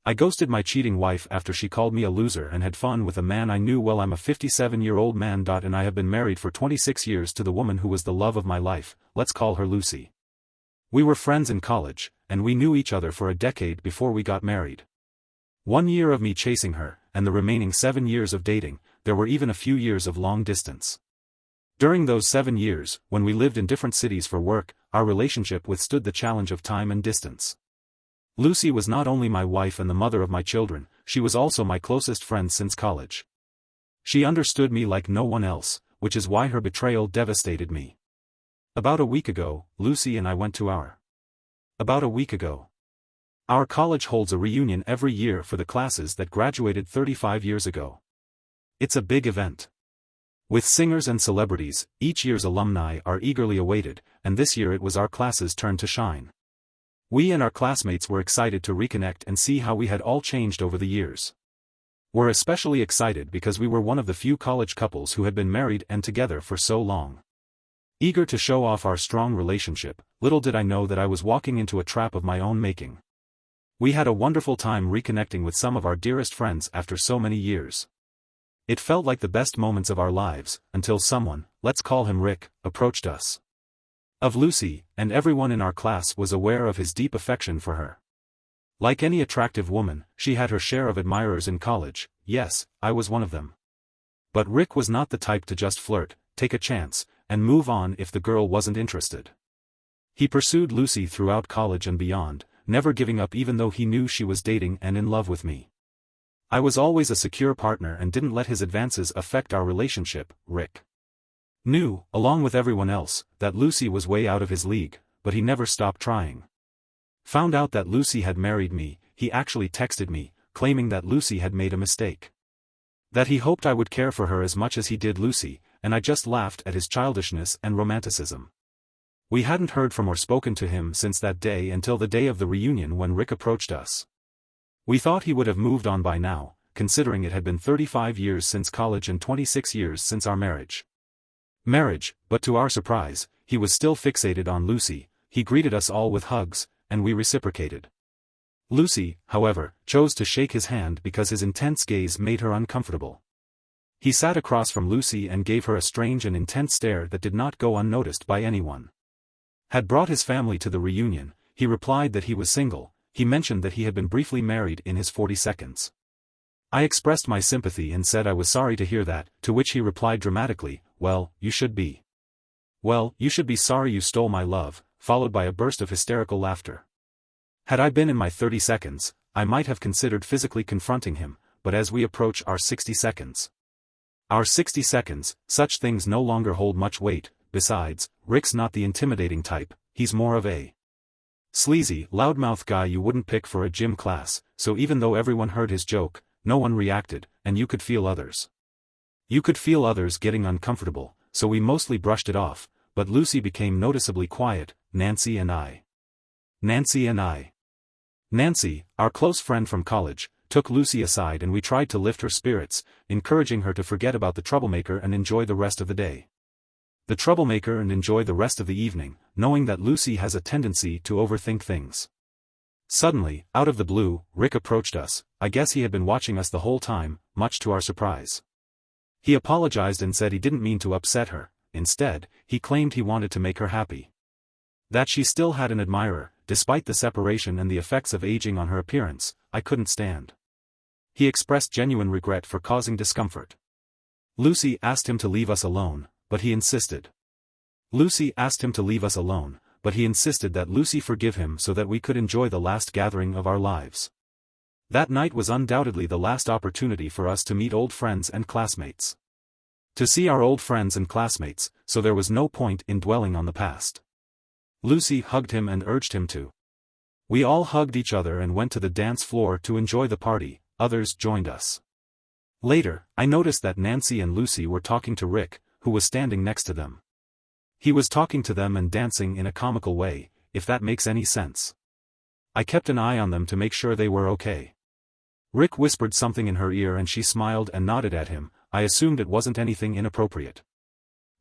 I ghosted my cheating wife after she called me a loser and had fun with a man I knew well. I'm a 57-year-old man. And I have been married for 26 years to the woman who was the love of my life, let's call her Lucy. We were friends in college, and we knew each other for a decade before we got married. 1 year of me chasing her, and the remaining 7 years of dating. There were even a few years of long distance. During those 7 years, when we lived in different cities for work, our relationship withstood the challenge of time and distance. Lucy was not only my wife and the mother of my children, she was also my closest friend since college. She understood me like no one else, which is why her betrayal devastated me. About a week ago, Lucy and I went to our college holds a reunion every year for the classes that graduated 35 years ago. It's a big event. With singers and celebrities, each year's alumni are eagerly awaited, and this year it was our class's turn to shine. We and our classmates were excited to reconnect and see how we had all changed over the years. We're especially excited because we were one of the few college couples who had been married and together for so long. Eager to show off our strong relationship, little did I know that I was walking into a trap of my own making. We had a wonderful time reconnecting with some of our dearest friends after so many years. It felt like the best moments of our lives, until someone, let's call him Rick, approached us. Of Lucy, and everyone in our class was aware of his deep affection for her. Like any attractive woman, she had her share of admirers in college. Yes, I was one of them. But Rick was not the type to just flirt, take a chance, and move on if the girl wasn't interested. He pursued Lucy throughout college and beyond, never giving up even though he knew she was dating and in love with me. I was always a secure partner and didn't let his advances affect our relationship. Rick knew, along with everyone else, that Lucy was way out of his league, but he never stopped trying. Found out that Lucy had married me, he actually texted me, claiming that Lucy had made a mistake. That he hoped I would care for her as much as he did Lucy, and I just laughed at his childishness and romanticism. We hadn't heard from or spoken to him since that day until the day of the reunion when Rick approached us. We thought he would have moved on by now, considering it had been 35 years since college and 26 years since our marriage. But to our surprise, he was still fixated on Lucy. He greeted us all with hugs, and we reciprocated. Lucy, however, chose to shake his hand because his intense gaze made her uncomfortable. He sat across from Lucy and gave her a strange and intense stare that did not go unnoticed by anyone. Had brought his family to the reunion, he replied that he was single. He mentioned that he had been briefly married in his 40s. I expressed my sympathy and said I was sorry to hear that, to which he replied dramatically, "Well, you should be. Well, you should be sorry you stole my love," followed by a burst of hysterical laughter. Had I been in my 30s, I might have considered physically confronting him, but as we approach our 60s, such things no longer hold much weight. Besides, Rick's not the intimidating type, he's more of a sleazy, loudmouth guy you wouldn't pick for a gym class, so even though everyone heard his joke, no one reacted, and you could feel others. Getting uncomfortable, so we mostly brushed it off, but Lucy became noticeably quiet. Nancy, our close friend from college, took Lucy aside and we tried to lift her spirits, encouraging her to forget about the troublemaker and enjoy the rest of the day. Enjoy the rest of the evening, knowing that Lucy has a tendency to overthink things. Suddenly, out of the blue, Rick approached us. I guess he had been watching us the whole time, much to our surprise. He apologized and said he didn't mean to upset her. Instead, he claimed he wanted to make her happy. That she still had an admirer, despite the separation and the effects of aging on her appearance, I couldn't stand. He expressed genuine regret for causing discomfort. Lucy asked him to leave us alone, but he insisted. That Lucy forgive him so that we could enjoy the last gathering of our lives. That night was undoubtedly the last opportunity for us to meet old friends and classmates. So there was no point in dwelling on the past. Lucy hugged him and urged him to. We all hugged each other and went to the dance floor to enjoy the party. Others joined us. Later, I noticed that Nancy and Lucy were talking to Rick, who was standing next to them. He was talking to them and dancing in a comical way, if that makes any sense. I kept an eye on them to make sure they were okay. Rick whispered something in her ear and she smiled and nodded at him. I assumed it wasn't anything inappropriate.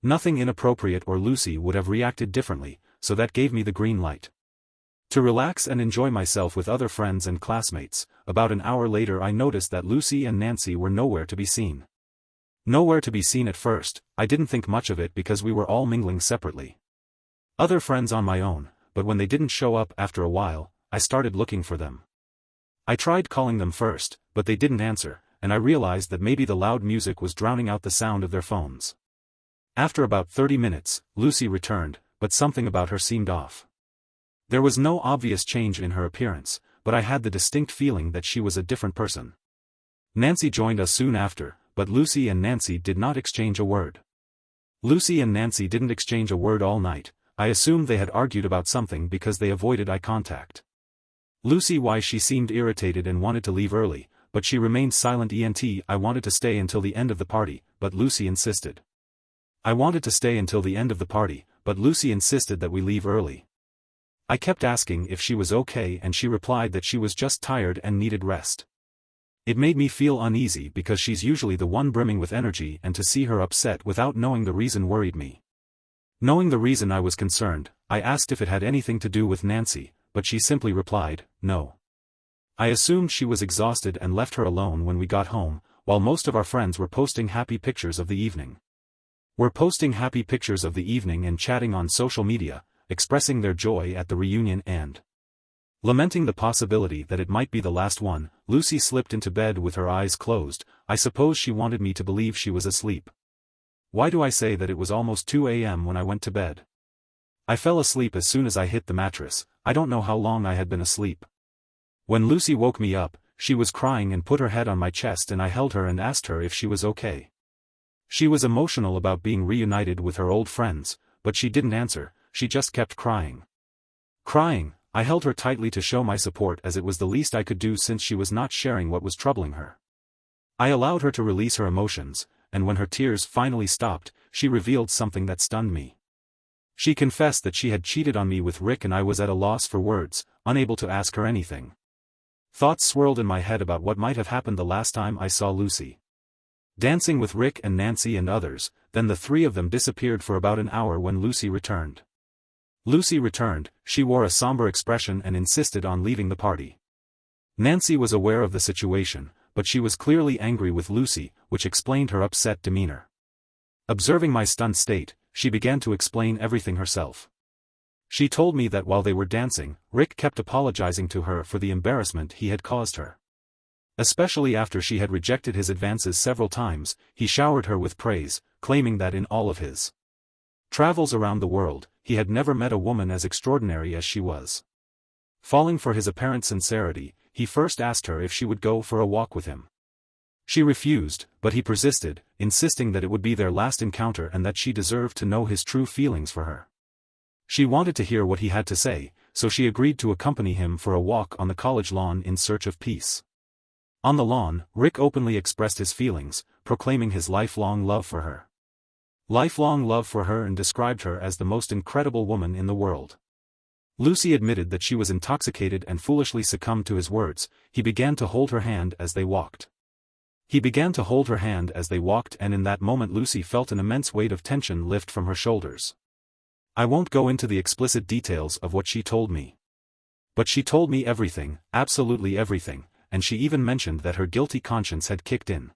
Nothing inappropriate or Lucy would have reacted differently, so that gave me the green light. to relax and enjoy myself with other friends and classmates. About an hour later I noticed that Lucy and Nancy were nowhere to be seen. Nowhere to be seen at first. I didn't think much of it because we were all mingling separately. Other friends on my own, but when they didn't show up after a while, I started looking for them. I tried calling them first, but they didn't answer, and I realized that maybe the loud music was drowning out the sound of their phones. After about 30 minutes, Lucy returned, but something about her seemed off. There was no obvious change in her appearance, but I had the distinct feeling that she was a different person. Nancy joined us soon after, but Lucy and Nancy did not exchange a word. Lucy and Nancy didn't exchange a word all night. I assumed they had argued about something because they avoided eye contact. Lucy, why she seemed irritated and wanted to leave early, but she remained silent. I wanted to stay until the end of the party, but Lucy insisted. I wanted to stay until the end of the party, but Lucy insisted that we leave early. I kept asking if she was okay and she replied that she was just tired and needed rest. It made me feel uneasy because she's usually the one brimming with energy, and to see her upset without knowing the reason worried me. Knowing the reason, I was concerned. I asked if it had anything to do with Nancy, but she simply replied, no. I assumed she was exhausted and left her alone when we got home, while most of our friends were posting happy pictures of the evening. We're posting happy pictures of the evening and chatting on social media, expressing their joy at the reunion and lamenting the possibility that it might be the last one. Lucy slipped into bed with her eyes closed. I suppose she wanted me to believe she was asleep. Why do I say that it was almost 2 a.m. when I went to bed? I fell asleep as soon as I hit the mattress. I don't know how long I had been asleep. When Lucy woke me up, she was crying and put her head on my chest, and I held her and asked her if she was okay. She was emotional about being reunited with her old friends, but she didn't answer. She just kept crying. Crying. I held her tightly to show my support, as it was the least I could do since she was not sharing what was troubling her. I allowed her to release her emotions, and when her tears finally stopped, she revealed something that stunned me. She confessed that she had cheated on me with Rick, and I was at a loss for words, unable to ask her anything. Thoughts swirled in my head about what might have happened the last time I saw Lucy. Dancing with Rick and Nancy and others, then the three of them disappeared for about an hour when Lucy returned. Lucy returned, she wore a somber expression and insisted on leaving the party. Nancy was aware of the situation, but she was clearly angry with Lucy, which explained her upset demeanor. Observing my stunned state, she began to explain everything herself. She told me that while they were dancing, Rick kept apologizing to her for the embarrassment he had caused her. Especially after she had rejected his advances several times, he showered her with praise, claiming that in all of his travels around the world, he had never met a woman as extraordinary as she was. Falling for his apparent sincerity, he first asked her if she would go for a walk with him. She refused, but he persisted, insisting that it would be their last encounter and that she deserved to know his true feelings for her. She wanted to hear what he had to say, so she agreed to accompany him for a walk on the college lawn in search of peace. On the lawn, Rick openly expressed his feelings, proclaiming his lifelong love for her. Lifelong love for her, and described her as the most incredible woman in the world. Lucy admitted that she was intoxicated and foolishly succumbed to his words. He began to hold her hand as they walked. And in that moment Lucy felt an immense weight of tension lift from her shoulders. I won't go into the explicit details of what she told me. But she told me everything, absolutely everything, and she even mentioned that her guilty conscience had kicked in.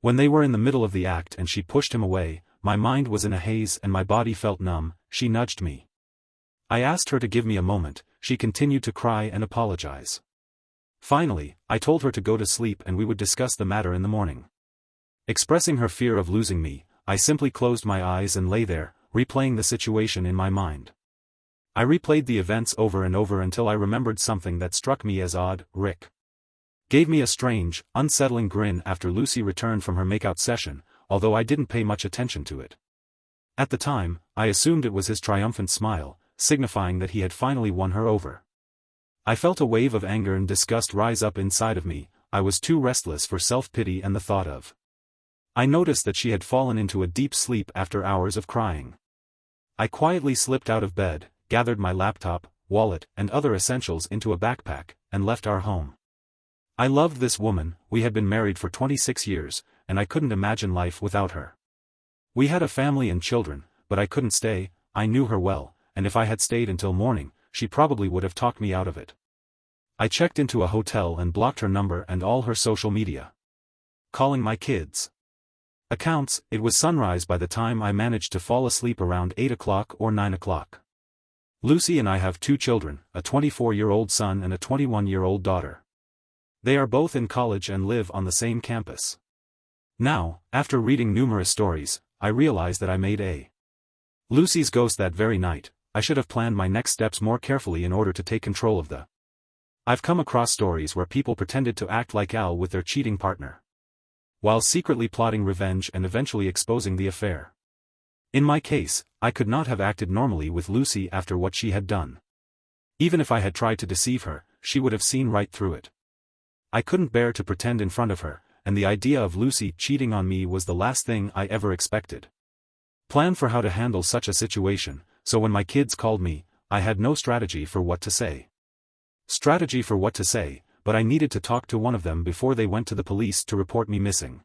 When they were in the middle of the act and she pushed him away, my mind was in a haze and my body felt numb. She nudged me. I asked her to give me a moment. She continued to cry and apologize. Finally, I told her to go to sleep and we would discuss the matter in the morning. Expressing her fear of losing me, I simply closed my eyes and lay there, replaying the situation in my mind. I replayed the events over and over until I remembered something that struck me as odd. Rick gave me a strange, unsettling grin after Lucy returned from her makeout session, although I didn't pay much attention to it. At the time, I assumed it was his triumphant smile, signifying that he had finally won her over. I felt a wave of anger and disgust rise up inside of me. I was too restless for self-pity and the thought of. I noticed that she had fallen into a deep sleep after hours of crying. I quietly slipped out of bed, gathered my laptop, wallet, and other essentials into a backpack, and left our home. I loved this woman. We had been married for 26 years, and I couldn't imagine life without her. We had a family and children, but I couldn't stay. I knew her well, and if I had stayed until morning, she probably would have talked me out of it. I checked into a hotel and blocked her number and all her social media. Calling my kids' accounts, it was sunrise by the time I managed to fall asleep around 8 o'clock or 9 o'clock. Lucy and I have 2 children, a 24-year-old son and a 21-year-old daughter. They are both in college and live on the same campus. Now, after reading numerous stories, I realize that I made a Lucy's ghost that very night. I should have planned my next steps more carefully in order to take control of the. I've come across stories where people pretended to act like Al with their cheating partner, while secretly plotting revenge and eventually exposing the affair. In my case, I could not have acted normally with Lucy after what she had done. Even if I had tried to deceive her, she would have seen right through it. I couldn't bear to pretend in front of her, and the idea of Lucy cheating on me was the last thing I ever expected. Plan for how to handle such a situation, so when my kids called me, I had no strategy for what to say. But I needed to talk to one of them before they went to the police to report me missing.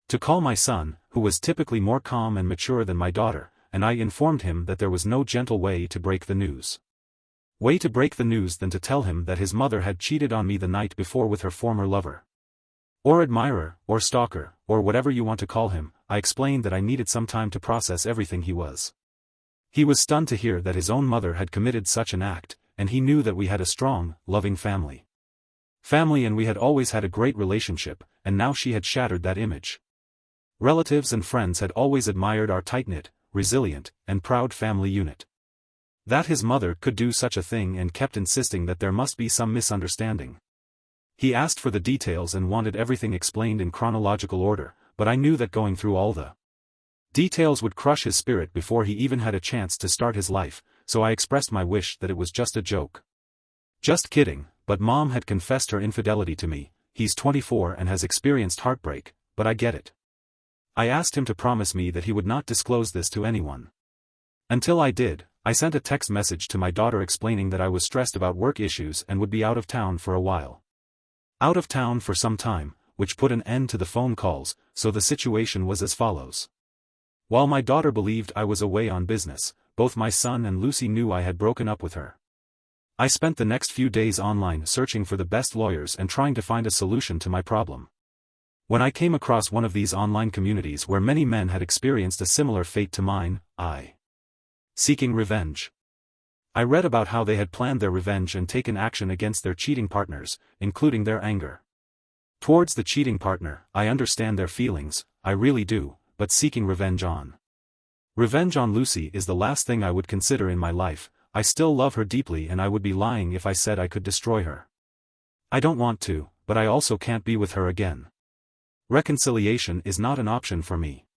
To call my son, who was typically more calm and mature than my daughter, and I informed him that there was no gentle way to break the news than to tell him that his mother had cheated on me the night before with her former lover. Or admirer, or stalker, or whatever you want to call him. I explained that I needed some time to process everything he was. He was stunned to hear that his own mother had committed such an act, and he knew that we had a strong, loving family and we had always had a great relationship, and now she had shattered that image. Relatives and friends had always admired our tight-knit, resilient, and proud family unit. That his mother could do such a thing and kept insisting that there must be some misunderstanding. He asked for the details and wanted everything explained in chronological order, but I knew that going through all the details would crush his spirit before he even had a chance to start his life, so I expressed my wish that it was just a joke. Just kidding, but Mom had confessed her infidelity to me. He's 24 and has experienced heartbreak, but I get it. I asked him to promise me that he would not disclose this to anyone. Until I did, I sent a text message to my daughter explaining that I was stressed about work issues and would be out of town for a while. Out of town for some time, which put an end to the phone calls, so the situation was as follows. While my daughter believed I was away on business, both my son and Lucy knew I had broken up with her. I spent the next few days online searching for the best lawyers and trying to find a solution to my problem. When I came across one of these online communities where many men had experienced a similar fate to mine, seeking revenge. I read about how they had planned their revenge and taken action against their cheating partners, including their anger towards the cheating partner. I understand their feelings, I really do, but seeking revenge on Lucy is the last thing I would consider in my life. I still love her deeply and I would be lying if I said I could destroy her. I don't want to, but I also can't be with her again. Reconciliation is not an option for me.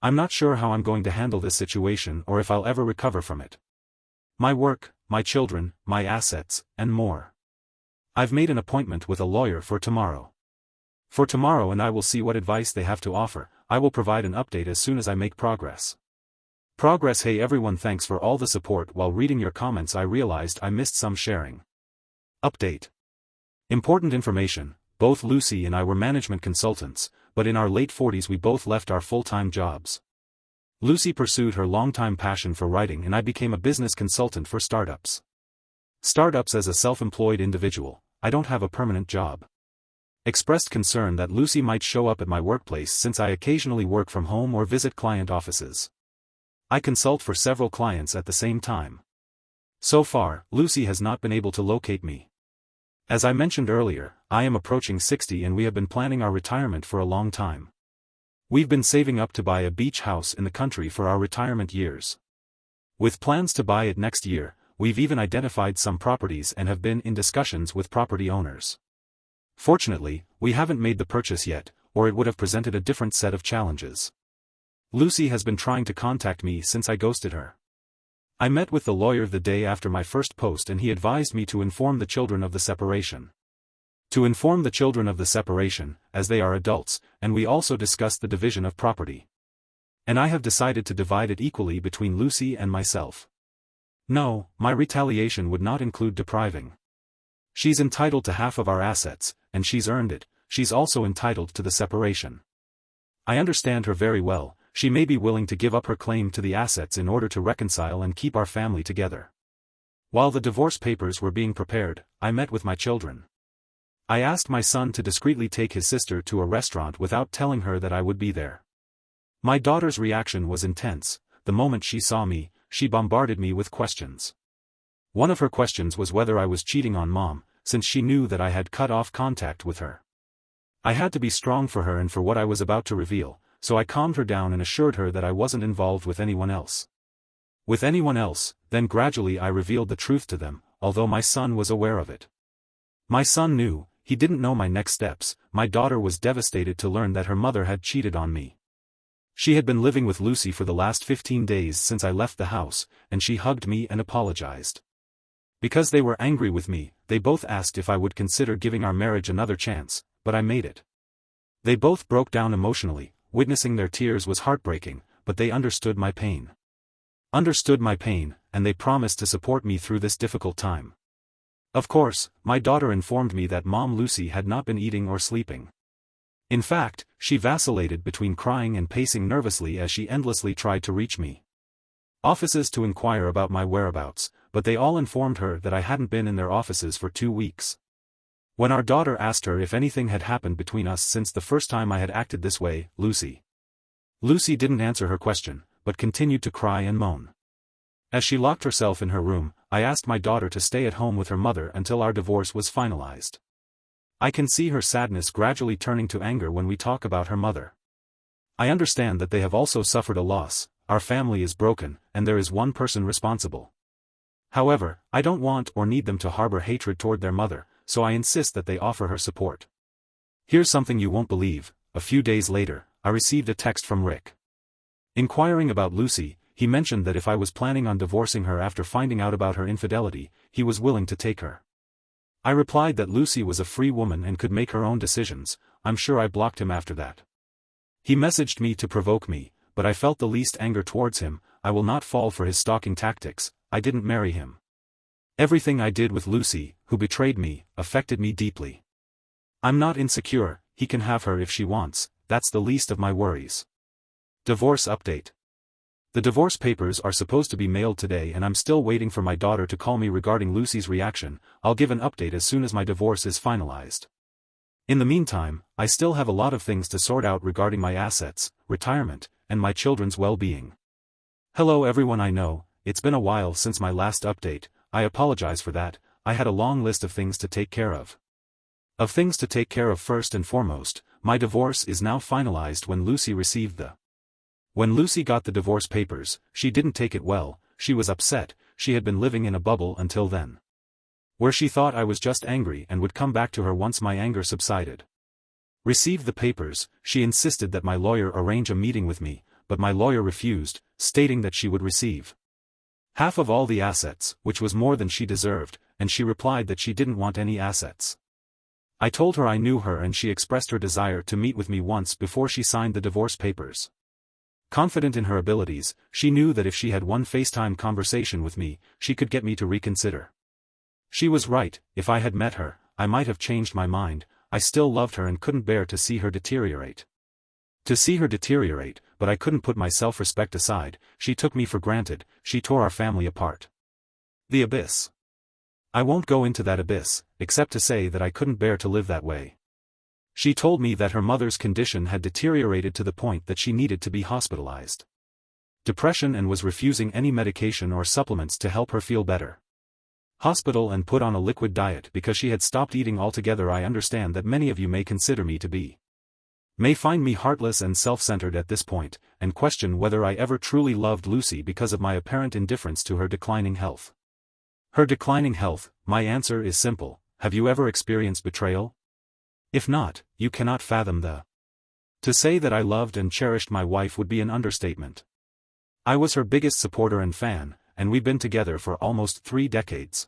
I'm not sure how I'm going to handle this situation or if I'll ever recover from it. My work, my children, my assets, and more. I've made an appointment with a lawyer for tomorrow. And I will see what advice they have to offer. I will provide an update as soon as I make progress. Hey everyone, thanks for all the support. While reading your comments I realized I missed some sharing. Update. Important information, both Lucy and I were management consultants, but in our late 40s we both left our full-time jobs. Lucy pursued her longtime passion for writing and I became a business consultant for startups. As a self-employed individual, I don't have a permanent job. Expressed concern that Lucy might show up at my workplace since I occasionally work from home or visit client offices. I consult for several clients at the same time. So far, Lucy has not been able to locate me. As I mentioned earlier, I am approaching 60 and we have been planning our retirement for a long time. We've been saving up to buy a beach house in the country for our retirement years. With plans to buy it next year, we've even identified some properties and have been in discussions with property owners. Fortunately, we haven't made the purchase yet, or it would have presented a different set of challenges. Lucy has been trying to contact me since I ghosted her. I met with the lawyer the day after my first post and he advised me to inform the children of the separation. As they are adults, and we also discussed the division of property. And I have decided to divide it equally between Lucy and myself. No, my retaliation would not include depriving. She's entitled to half of our assets, and she's earned it. She's also entitled to the separation. I understand her very well. She may be willing to give up her claim to the assets in order to reconcile and keep our family together. While the divorce papers were being prepared, I met with my children. I asked my son to discreetly take his sister to a restaurant without telling her that I would be there. My daughter's reaction was intense. The moment she saw me, she bombarded me with questions. One of her questions was whether I was cheating on Mom, since she knew that I had cut off contact with her. I had to be strong for her and for what I was about to reveal, so I calmed her down and assured her that I wasn't involved with anyone else. With anyone else, then gradually I revealed the truth to them, although my son was aware of it. My son knew, he didn't know my next steps. My daughter was devastated to learn that her mother had cheated on me. She had been living with Lucy for the last 15 days since I left the house, and she hugged me and apologized. Because they were angry with me, they both asked if I would consider giving our marriage another chance, but I made it. They both broke down emotionally. Witnessing their tears was heartbreaking, but they understood my pain. And they promised to support me through this difficult time. Of course, my daughter informed me that Mom Lucy had not been eating or sleeping. In fact, she vacillated between crying and pacing nervously as she endlessly tried to reach me. Offices to inquire about my whereabouts, but they all informed her that I hadn't been in their offices for 2 weeks. When our daughter asked her if anything had happened between us since the first time I had acted this way, Lucy didn't answer her question, but continued to cry and moan. As she locked herself in her room, I asked my daughter to stay at home with her mother until our divorce was finalized. I can see her sadness gradually turning to anger when we talk about her mother. I understand that they have also suffered a loss. Our family is broken, and there is one person responsible. However, I don't want or need them to harbor hatred toward their mother, so I insist that they offer her support. Here's something you won't believe. A few days later, I received a text from Rick. Inquiring about Lucy, he mentioned that if I was planning on divorcing her after finding out about her infidelity, he was willing to take her. I replied that Lucy was a free woman and could make her own decisions. I'm sure I blocked him after that. He messaged me to provoke me, but I felt the least anger towards him. I will not fall for his stalking tactics. I didn't marry him. Everything I did with Lucy, who betrayed me, affected me deeply. I'm not insecure. He can have her if she wants. That's the least of my worries. Divorce update. The divorce papers are supposed to be mailed today and I'm still waiting for my daughter to call me regarding Lucy's reaction. I'll give an update as soon as my divorce is finalized. In the meantime, I still have a lot of things to sort out regarding my assets, retirement, and my children's well-being. Hello everyone, I know, it's been a while since my last update. I apologize for that. I had a long list of things to take care of. First and foremost, my divorce is now finalized. When Lucy got the divorce papers, she didn't take it well. She was upset. She had been living in a bubble until then, where she thought I was just angry and would come back to her once my anger subsided. Received the papers, she insisted that my lawyer arrange a meeting with me, but my lawyer refused, stating that she would receive half of all the assets, which was more than she deserved, and she replied that she didn't want any assets. I told her I knew her and she expressed her desire to meet with me once before she signed the divorce papers. Confident in her abilities, she knew that if she had one FaceTime conversation with me, she could get me to reconsider. She was right. If I had met her, I might have changed my mind. I still loved her and couldn't bear to see her deteriorate. But I couldn't put my self-respect aside. She took me for granted. She tore our family apart. The abyss. I won't go into that abyss, except to say that I couldn't bear to live that way. She told me that her mother's condition had deteriorated to the point that she needed to be hospitalized. Depression, and was refusing any medication or supplements to help her feel better. Hospital and put on a liquid diet because she had stopped eating altogether. I understand that many of you may consider me to be, may find me heartless and self-centered at this point, and question whether I ever truly loved Lucy because of my apparent indifference to her declining health. My answer is simple. Have you ever experienced betrayal? If not, you cannot fathom the. To say that I loved and cherished my wife would be an understatement. I was her biggest supporter and fan, and we've been together for almost 3 decades.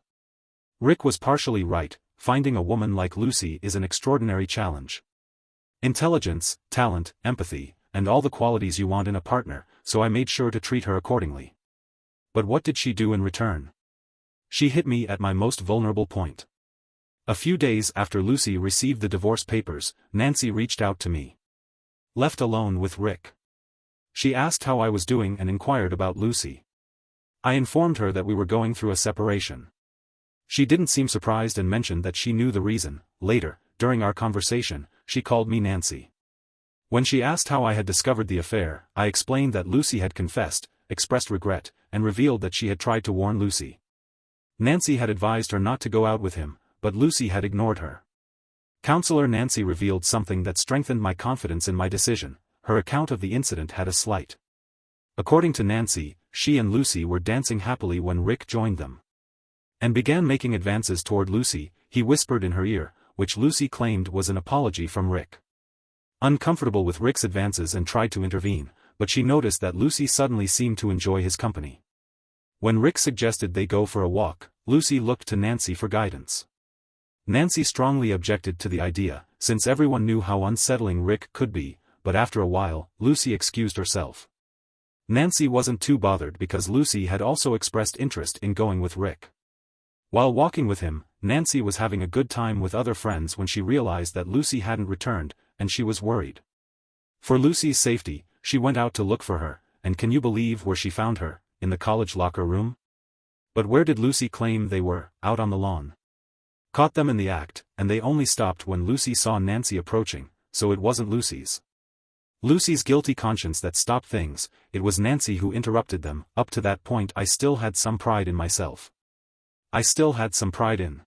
Rick was partially right. Finding a woman like Lucy is an extraordinary challenge. Intelligence, talent, empathy, and all the qualities you want in a partner, so I made sure to treat her accordingly. But what did she do in return? She hit me at my most vulnerable point. A few days after Lucy received the divorce papers, Nancy reached out to me. Left alone with Rick, she asked how I was doing and inquired about Lucy. I informed her that we were going through a separation. She didn't seem surprised and mentioned that she knew the reason. Later, during our conversation, she called me Nancy. When she asked how I had discovered the affair, I explained that Lucy had confessed, expressed regret, and revealed that she had tried to warn Lucy. Nancy had advised her not to go out with him, but Lucy had ignored her. Counselor Nancy revealed something that strengthened my confidence in my decision. Her account of the incident had a slight. According to Nancy, she and Lucy were dancing happily when Rick joined them and began making advances toward Lucy. He whispered in her ear, which Lucy claimed was an apology from Rick. Uncomfortable with Rick's advances and tried to intervene, but she noticed that Lucy suddenly seemed to enjoy his company. When Rick suggested they go for a walk, Lucy looked to Nancy for guidance. Nancy strongly objected to the idea, since everyone knew how unsettling Rick could be, but after a while, Lucy excused herself. Nancy wasn't too bothered because Lucy had also expressed interest in going with Rick. While walking with him, Nancy was having a good time with other friends when she realized that Lucy hadn't returned, and she was worried. For Lucy's safety, she went out to look for her, and can you believe where she found her? In the college locker room? But where did Lucy claim they were? Out on the lawn. Caught them in the act, and they only stopped when Lucy saw Nancy approaching, so it wasn't Lucy's guilty conscience that stopped things. It was Nancy who interrupted them. Up to that point I still had some pride in myself. I still had some pride in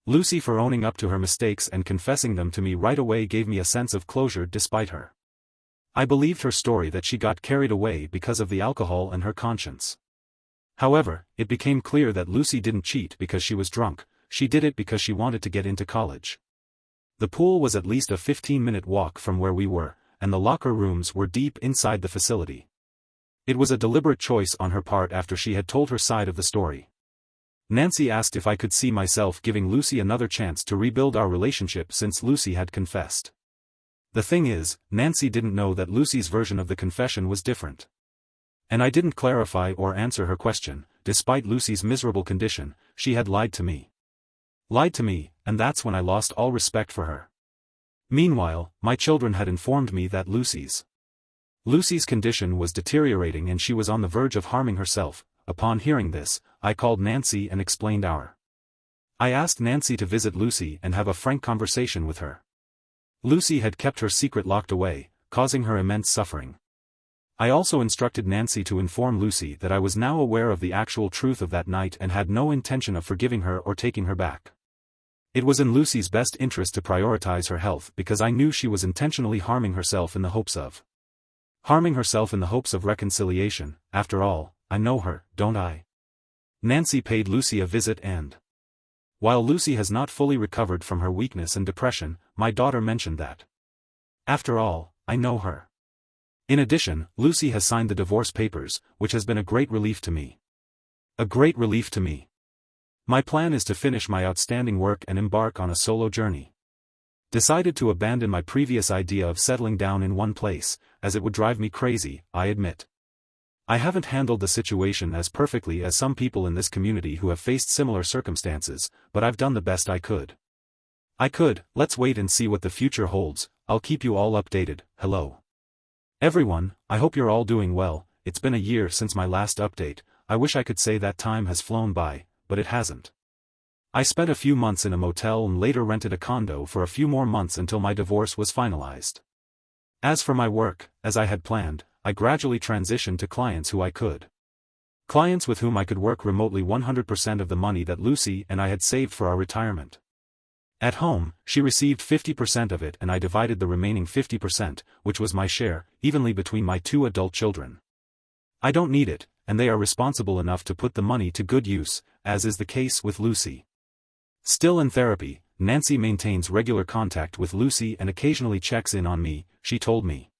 Lucy for owning up to her mistakes and confessing them to me right away gave me a sense of closure despite her. I believed her story that she got carried away because of the alcohol and her conscience. However, it became clear that Lucy didn't cheat because she was drunk, she did it because she wanted to get into college. The pool was at least a 15-minute walk from where we were, and the locker rooms were deep inside the facility. It was a deliberate choice on her part after she had told her side of the story. Nancy asked if I could see myself giving Lucy another chance to rebuild our relationship since Lucy had confessed. The thing is, Nancy didn't know that Lucy's version of the confession was different. And I didn't clarify or answer her question. Despite Lucy's miserable condition, she had lied to me. Lied to me, and that's when I lost all respect for her. Meanwhile, my children had informed me that Lucy's condition was deteriorating and she was on the verge of harming herself. Upon hearing this, I called Nancy and explained I asked Nancy to visit Lucy and have a frank conversation with her. Lucy had kept her secret locked away, causing her immense suffering. I also instructed Nancy to inform Lucy that I was now aware of the actual truth of that night and had no intention of forgiving her or taking her back. It was in Lucy's best interest to prioritize her health because I knew she was intentionally harming herself in the hopes of reconciliation. After all, I know her, don't I? Nancy paid Lucy a visit and while Lucy has not fully recovered from her weakness and depression, my daughter mentioned that. After all, I know her. In addition, Lucy has signed the divorce papers, which has been a great relief to me. A great relief to me. My plan is to finish my outstanding work and embark on a solo journey. Decided to abandon my previous idea of settling down in one place, as it would drive me crazy, I admit. I haven't handled the situation as perfectly as some people in this community who have faced similar circumstances, but I've done the best I could. Let's wait and see what the future holds. I'll keep you all updated. Hello. Everyone, I hope you're all doing well. It's been a year since my last update. I wish I could say that time has flown by, but it hasn't. I spent a few months in a motel and later rented a condo for a few more months until my divorce was finalized. As for my work, as I had planned, I gradually transitioned to clients clients with whom I could work remotely 100% of the money that Lucy and I had saved for our retirement. At home, she received 50% of it and I divided the remaining 50%, which was my share, evenly between my 2 adult children. I don't need it, and they are responsible enough to put the money to good use, as is the case with Lucy. Still in therapy, Nancy maintains regular contact with Lucy and occasionally checks in on me. She told me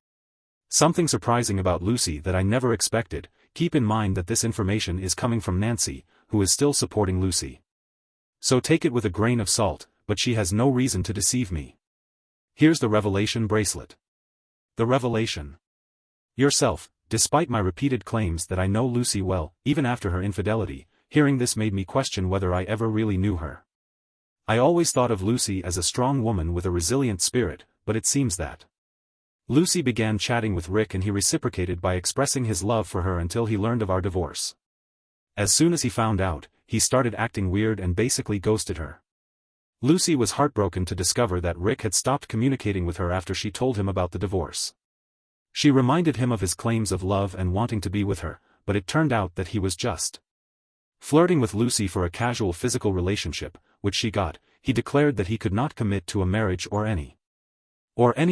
something surprising about Lucy that I never expected. Keep in mind that this information is coming from Nancy, who is still supporting Lucy. So take it with a grain of salt, but she has no reason to deceive me. Here's the revelation bracelet. The revelation. Yourself. Despite my repeated claims that I know Lucy well, even after her infidelity, hearing this made me question whether I ever really knew her. I always thought of Lucy as a strong woman with a resilient spirit, but it seems that Lucy began chatting with Rick and he reciprocated by expressing his love for her until he learned of our divorce. As soon as he found out, he started acting weird and basically ghosted her. Lucy was heartbroken to discover that Rick had stopped communicating with her after she told him about the divorce. She reminded him of his claims of love and wanting to be with her, but it turned out that he was just flirting with Lucy for a casual physical relationship, which she got. He declared that he could not commit to a marriage or any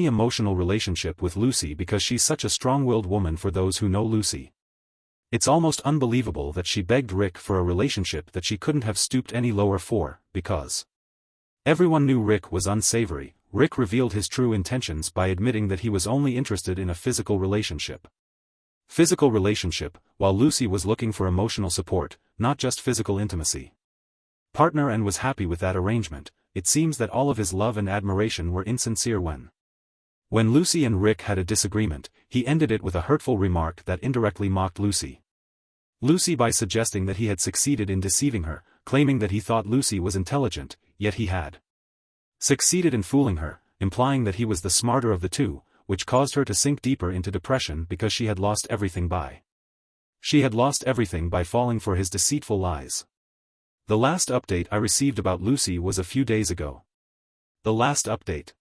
emotional relationship with Lucy because she's such a strong-willed woman. For those who know Lucy, it's almost unbelievable that she begged Rick for a relationship that she couldn't have stooped any lower for, because everyone knew Rick was unsavory. Rick revealed his true intentions by admitting that he was only interested in a physical relationship. While Lucy was looking for emotional support, not just physical intimacy. Partner and was happy with that arrangement. It seems that all of his love and admiration were insincere when Lucy and Rick had a disagreement, he ended it with a hurtful remark that indirectly mocked Lucy by suggesting that he had succeeded in deceiving her, claiming that he thought Lucy was intelligent, yet he had succeeded in fooling her, implying that he was the smarter of the two, which caused her to sink deeper into depression because she had lost everything by falling for his deceitful lies. The last update I received about Lucy was a few days ago. The last update.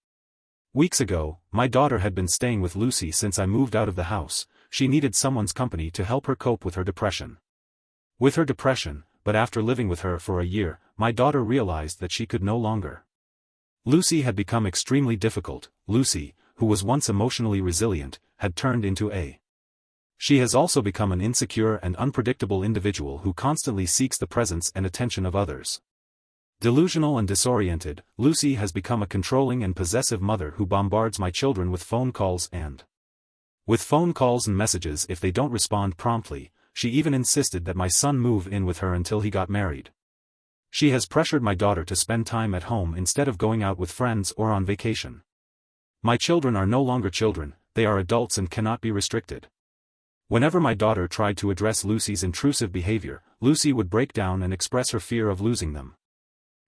Weeks ago, my daughter had been staying with Lucy since I moved out of the house. She needed someone's company to help her cope with her depression. But after living with her for a year, my daughter realized that she could no longer. Lucy had become extremely difficult. Lucy, who was once emotionally resilient, had turned into a. She has also become an insecure and unpredictable individual who constantly seeks the presence and attention of others. Delusional and disoriented, Lucy has become a controlling and possessive mother who bombards my children with phone calls and messages if they don't respond promptly. She even insisted that my son move in with her until he got married. She has pressured my daughter to spend time at home instead of going out with friends or on vacation. My children are no longer children, they are adults and cannot be restricted. Whenever my daughter tried to address Lucy's intrusive behavior, Lucy would break down and express her fear of losing them.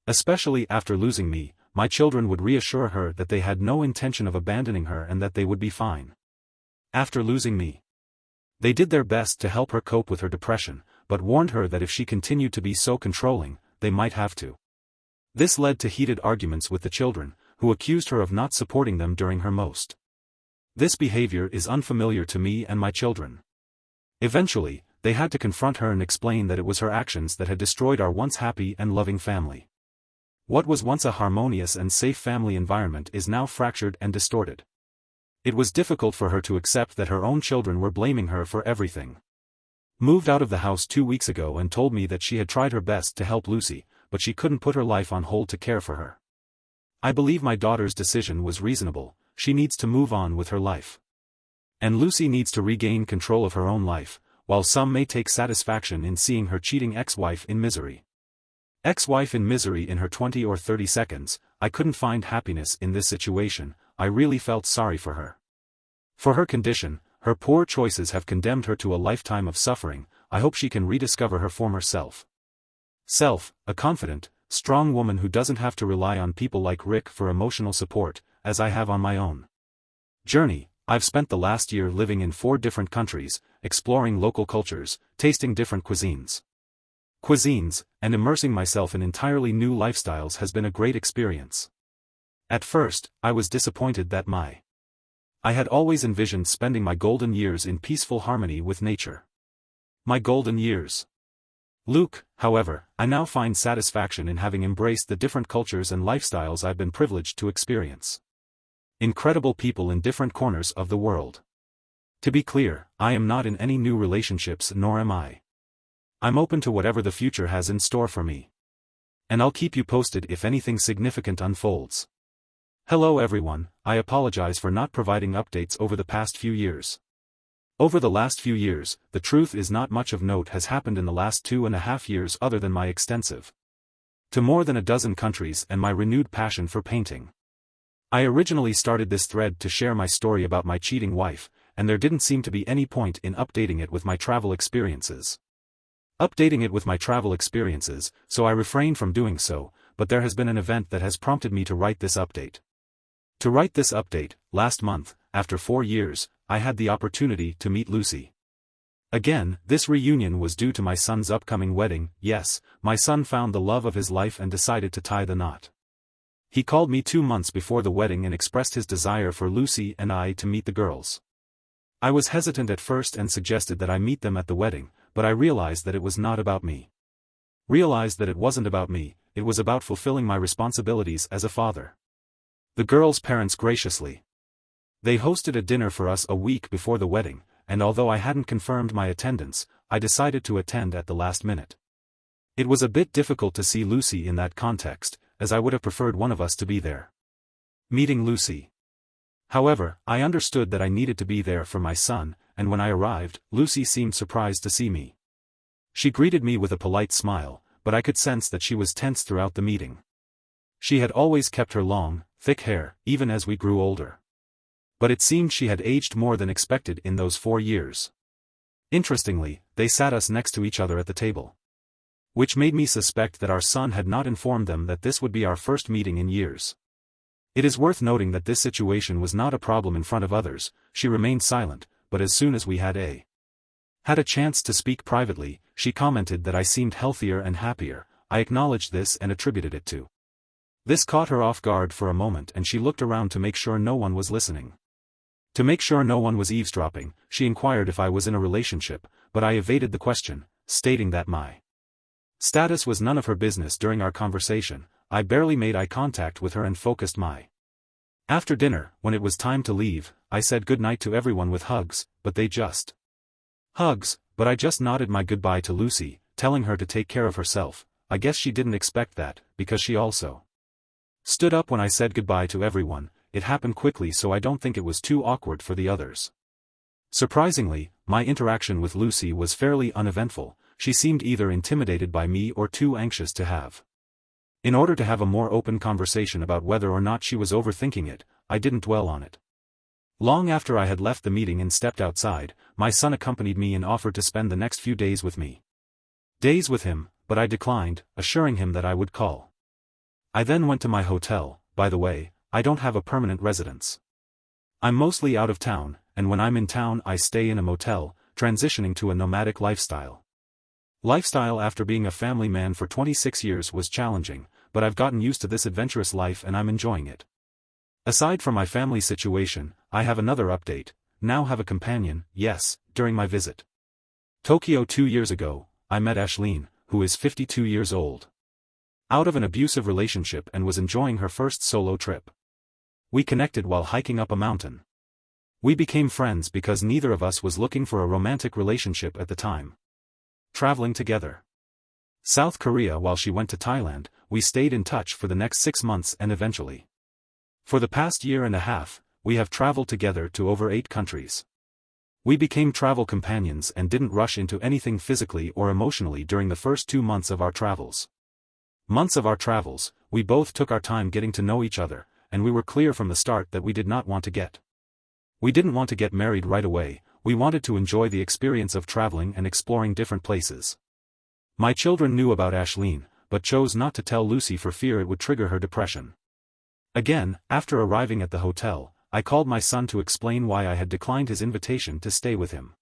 Especially after losing me, my children would reassure her that they had no intention of abandoning her and that they would be fine. After losing me, they did their best to help her cope with her depression, but warned her that if she continued to be so controlling, they might have to. This led to heated arguments with the children, who accused her of not supporting them during her most. This behavior is unfamiliar to me and my children. Eventually, they had to confront her and explain that it was her actions that had destroyed our once happy and loving family. What was once a harmonious and safe family environment is now fractured and distorted. It was difficult for her to accept that her own children were blaming her for everything. Moved out of the house 2 weeks ago and told me that she had tried her best to help Lucy, but she couldn't put her life on hold to care for her. I believe my daughter's decision was reasonable. She needs to move on with her life. And Lucy needs to regain control of her own life, while some may take satisfaction in seeing her cheating ex-wife in misery. Ex-wife in misery in her 20 or 30 seconds, I couldn't find happiness in this situation. I really felt sorry for her. For her condition, her poor choices have condemned her to a lifetime of suffering. I hope she can rediscover her former self. A confident, strong woman who doesn't have to rely on people like Rick for emotional support, as I have on my own journey. I've spent the last year living in 4 different countries, exploring local cultures, tasting different cuisines, and immersing myself in entirely new lifestyles has been a great experience. At first, I was disappointed that I had always envisioned spending my golden years in peaceful harmony with nature. My golden years. Luke, however, I now find satisfaction in having embraced the different cultures and lifestyles I've been privileged to experience. Incredible people in different corners of the world. To be clear, I am not in any new relationships, nor am I. I'm open to whatever the future has in store for me. And I'll keep you posted if anything significant unfolds. Hello everyone, I apologize for not providing updates over the past few years. Over the last few years, the truth is not much of note has happened in the last 2.5 years other than my extensive to more than a dozen countries and my renewed passion for painting. I originally started this thread to share my story about my cheating wife, and there didn't seem to be any point in updating it with my travel experiences. So I refrained from doing so, but there has been an event that has prompted me to write this update. Last month, after 4 years, I had the opportunity to meet Lucy. Again, this reunion was due to my son's upcoming wedding. Yes, my son found the love of his life and decided to tie the knot. He called me 2 months before the wedding and expressed his desire for Lucy and I to meet the girls. I was hesitant at first and suggested that I meet them at the wedding, but I realized that it was not about me. Realized that it wasn't about me, it was about fulfilling my responsibilities as a father. The girls' parents graciously. They hosted a dinner for us a week before the wedding, and although I hadn't confirmed my attendance, I decided to attend at the last minute. It was a bit difficult to see Lucy in that context, as I would have preferred one of us to be there. Meeting Lucy. However, I understood that I needed to be there for my son, and when I arrived, Lucy seemed surprised to see me. She greeted me with a polite smile, but I could sense that she was tense throughout the meeting. She had always kept her long, thick hair, even as we grew older. But it seemed she had aged more than expected in those 4 years. Interestingly, they sat us next to each other at the table. Which made me suspect that our son had not informed them that this would be our first meeting in years. It is worth noting that this situation was not a problem in front of others. She remained silent, but as soon as we had a chance to speak privately, she commented that I seemed healthier and happier. I acknowledged this and attributed it to. This caught her off guard for a moment and she looked around to make sure no one was listening. To make sure no one was eavesdropping, she inquired if I was in a relationship, but I evaded the question, stating that my status was none of her business. During our conversation, I barely made eye contact with her and focused my. After dinner, when it was time to leave, I said goodnight to everyone with hugs, but they just hugs, but I just nodded my goodbye to Lucy, telling her to take care of herself. I guess she didn't expect that, because she also stood up when I said goodbye to everyone. It happened quickly so I don't think it was too awkward for the others. Surprisingly, my interaction with Lucy was fairly uneventful. She seemed either intimidated by me or too anxious to have. In order to have a more open conversation about whether or not she was overthinking it, I didn't dwell on it. Long after I had left the meeting and stepped outside, my son accompanied me and offered to spend the next few days with me. Days with him, but I declined, assuring him that I would call. I then went to my hotel. By the way, I don't have a permanent residence. I'm mostly out of town, and when I'm in town I stay in a motel, transitioning to a nomadic lifestyle. Lifestyle after being a family man for 26 years was challenging, but I've gotten used to this adventurous life and I'm enjoying it. Aside from my family situation, I have another update. Now have a companion. Yes, during my visit Tokyo 2 years ago, I met Ashleen, who is 52 years old. Out of an abusive relationship and was enjoying her first solo trip. We connected while hiking up a mountain. We became friends because neither of us was looking for a romantic relationship at the time. Traveling together. South Korea while she went to Thailand, we stayed in touch for the next 6 months and eventually. For the past year and a half, we have traveled together to over 8 countries. We became travel companions and didn't rush into anything physically or emotionally during the first 2 months of our travels. We both took our time getting to know each other, and we were clear from the start that we didn't want to get married right away. We wanted to enjoy the experience of traveling and exploring different places. My children knew about Ashleen, but chose not to tell Lucy for fear it would trigger her depression. Again, after arriving at the hotel, I called my son to explain why I had declined his invitation to stay with him.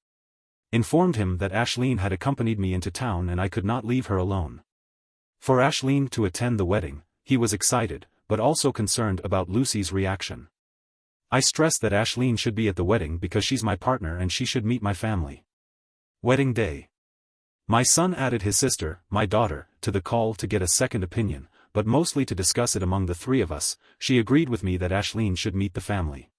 Informed him that Ashleen had accompanied me into town and I could not leave her alone. For Ashleen to attend the wedding, he was excited, but also concerned about Lucy's reaction. I stressed that Ashleen should be at the wedding because she's my partner and she should meet my family. Wedding day. My son added his sister, my daughter, to the call to get a second opinion, but mostly to discuss it among the 3 of us. She agreed with me that Ashleen should meet the family.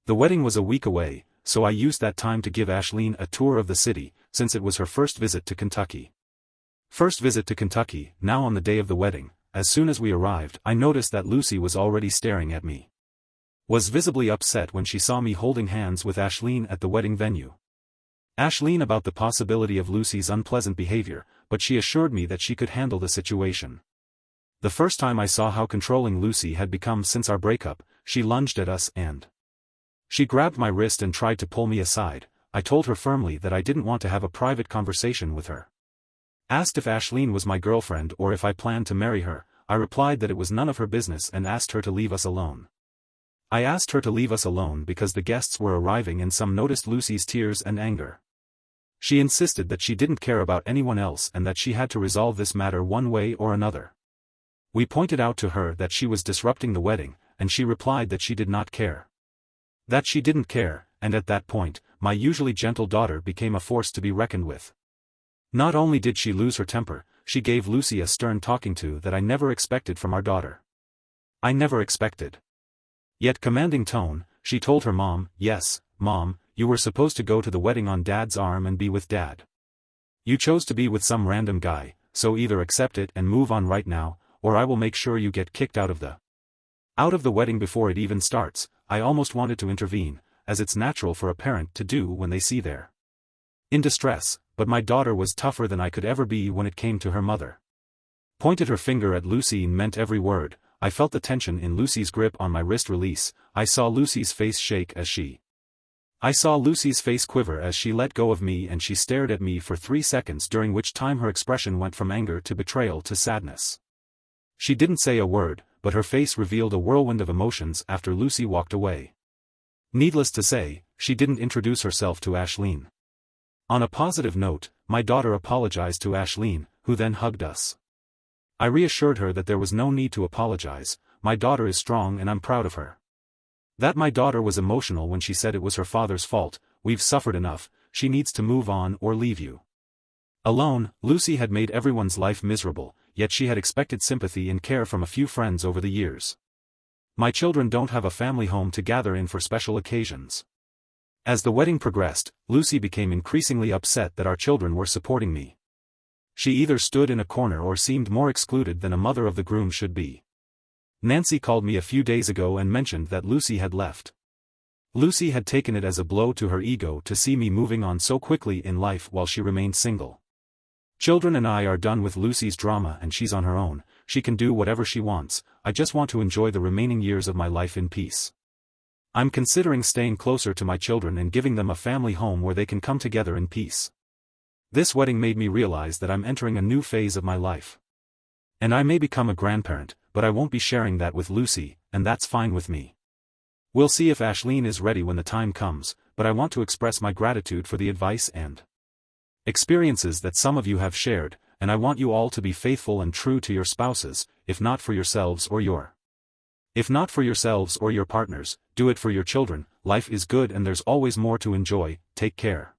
The wedding was a week away, so I used that time to give Ashleen a tour of the city, since it was her first visit to Kentucky. Now on the day of the wedding, as soon as we arrived, I noticed that Lucy was already staring at me. Was visibly upset when she saw me holding hands with Ashleen at the wedding venue. Ashleen about the possibility of Lucy's unpleasant behavior, but she assured me that she could handle the situation. The first time I saw how controlling Lucy had become since our breakup, she lunged at us and she grabbed my wrist and tried to pull me aside. I told her firmly that I didn't want to have a private conversation with her. Asked if Ashleen was my girlfriend or if I planned to marry her, I replied that it was none of her business and asked her to leave us alone. I asked her to leave us alone because the guests were arriving and some noticed Lucy's tears and anger. She insisted that she didn't care about anyone else and that she had to resolve this matter one way or another. We pointed out to her that she was disrupting the wedding, and she replied that she did not care. That she didn't care, and at that point, my usually gentle daughter became a force to be reckoned with. Not only did she lose her temper, she gave Lucy a stern talking to that I never expected from our daughter. I never expected. Yet commanding tone, she told her mom, "Yes, Mom, you were supposed to go to the wedding on Dad's arm and be with Dad. You chose to be with some random guy, so either accept it and move on right now, or I will make sure you get kicked out of the wedding before it even starts." I almost wanted to intervene, as it's natural for a parent to do when they see they're in distress, but my daughter was tougher than I could ever be when it came to her mother. Pointed her finger at Lucy and meant every word. I felt the tension in Lucy's grip on my wrist release. I saw Lucy's face shake as she quiver as she let go of me, and she stared at me for 3 seconds, during which time her expression went from anger to betrayal to sadness. She didn't say a word, but her face revealed a whirlwind of emotions after Lucy walked away. Needless to say, she didn't introduce herself to Ashleen. On a positive note, my daughter apologized to Ashleen, who then hugged us. I reassured her that there was no need to apologize. My daughter is strong and I'm proud of her. That my daughter was emotional when she said it was her father's fault. We've suffered enough, she needs to move on or leave you alone. Lucy had made everyone's life miserable, yet she had expected sympathy and care from a few friends over the years. My children don't have a family home to gather in for special occasions. As the wedding progressed, Lucy became increasingly upset that our children were supporting me. She either stood in a corner or seemed more excluded than a mother of the groom should be. Nancy called me a few days ago and mentioned that Lucy had left. Lucy had taken it as a blow to her ego to see me moving on so quickly in life while she remained single. Children and I are done with Lucy's drama and she's on her own. She can do whatever she wants. I just want to enjoy the remaining years of my life in peace. I'm considering staying closer to my children and giving them a family home where they can come together in peace. This wedding made me realize that I'm entering a new phase of my life. And I may become a grandparent, but I won't be sharing that with Lucy, and that's fine with me. We'll see if Ashleen is ready when the time comes, but I want to express my gratitude for the advice and experiences that some of you have shared, and I want you all to be faithful and true to your spouses, if not for yourselves or your partners, do it for your children. Life is good and there's always more to enjoy. Take care.